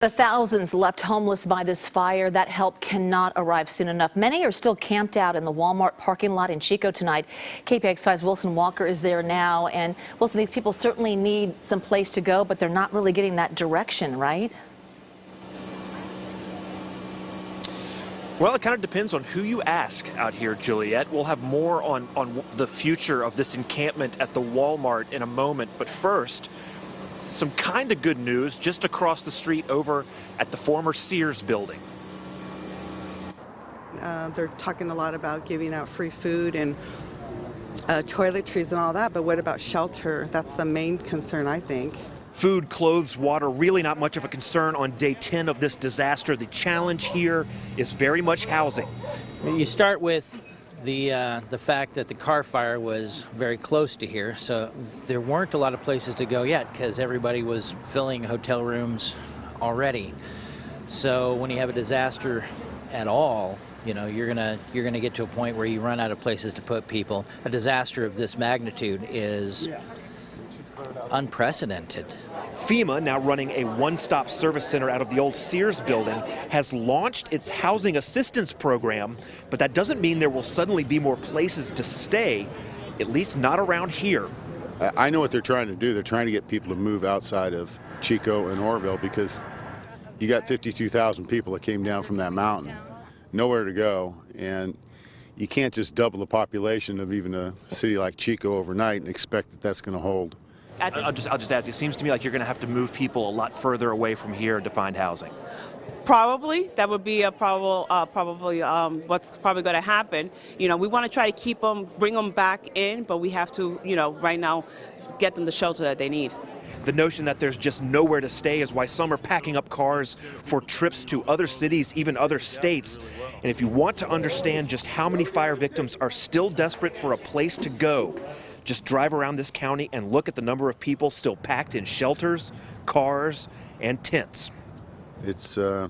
The thousands left homeless by this fire, that help cannot arrive soon enough. Many are still camped out in the Walmart parking lot in Chico tonight. KPIX 5's Wilson Walker is there now. And Wilson, these people certainly need some place to go, but they're not really getting that direction, right? Well, it kind of depends on who you ask out here, Juliet. We'll have more on the future of this encampment at the Walmart in a moment. But first, some kind of good news just across the street over at the former Sears building. They're talking a lot about giving out free food and toiletries and all that, but what about shelter? That's the main concern, I think. Food, clothes, water, really not much of a concern on day 10 of this disaster. The challenge here is very much housing. You start with the fact that the car fire was very close to here, so there weren't a lot of places to go yet because everybody was filling hotel rooms already. So when you have a disaster at all, you know, you're gonna get to a point where you run out of places to put people. A disaster of this magnitude is unprecedented. FEMA, now running a one-stop service center out of the old Sears building, has launched its housing assistance program, but that doesn't mean there will suddenly be more places to stay, at least not around here. I know what they're trying to do. They're trying to get people to move outside of Chico and Orville because you got 52,000 people that came down from that mountain, nowhere to go, and you can't just double the population of even a city like Chico overnight and expect that that's going to hold. I'll just ask, it seems to me like you're going to have to move people a lot further away from here to find housing. Probably. That would be a what's probably going to happen. You know, we want to try to keep them, bring them back in, but we have to, you know, right now get them the shelter that they need. The notion that there's just nowhere to stay is why some are packing up cars for trips to other cities, even other states. And if you want to understand just how many fire victims are still desperate for a place to go, just drive around this county and look at the number of people still packed in shelters, cars, and tents. It's a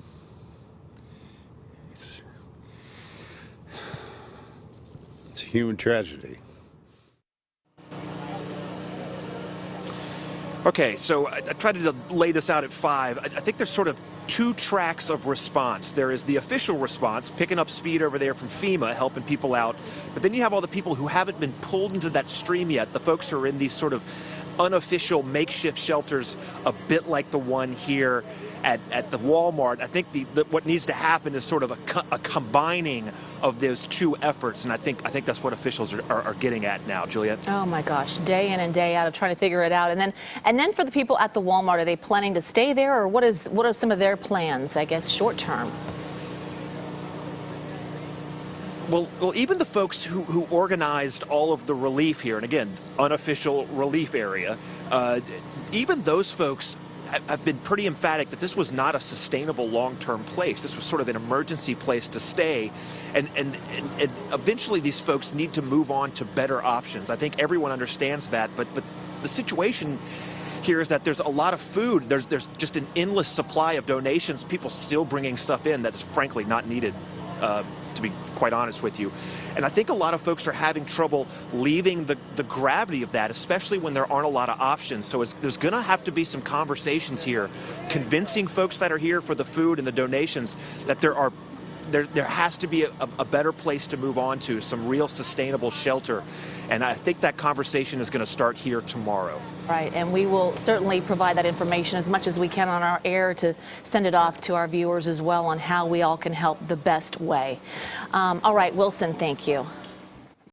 human tragedy. Okay, so I tried to lay this out at 5. I think there's sort of two tracks of response. There is the official response, picking up speed over there from FEMA, helping people out. But then you have all the people who haven't been pulled into that stream yet, the folks who are in these sort of unofficial makeshift shelters, a bit like the one here at the Walmart. I think what needs to happen is sort of a combining of those two efforts, and I think that's what officials are getting at now, Juliet. Oh my gosh, day in and day out of trying to figure it out. And then for the people at the Walmart, are they planning to stay there, or what are some of their plans, I guess, short term? Well, even the folks who organized all of the relief here, and again, unofficial relief area, even those folks have been pretty emphatic that this was not a sustainable long-term place. This was sort of an emergency place to stay, and eventually these folks need to move on to better options. I think everyone understands that, but the situation here is that there's a lot of food. There's just an endless supply of donations, people still bringing stuff in that's frankly not needed, to be quite honest with you. And I think a lot of folks are having trouble leaving the gravity of that, especially when there aren't a lot of options. So there's going to have to be some conversations here, convincing folks that are here for the food and the donations that there has to be a better place to move on to, some real sustainable shelter. And I think that conversation is going to start here tomorrow. Right, and we will certainly provide that information as much as we can on our air to send it off to our viewers as well on how we all can help the best way. All right, Wilson, thank you.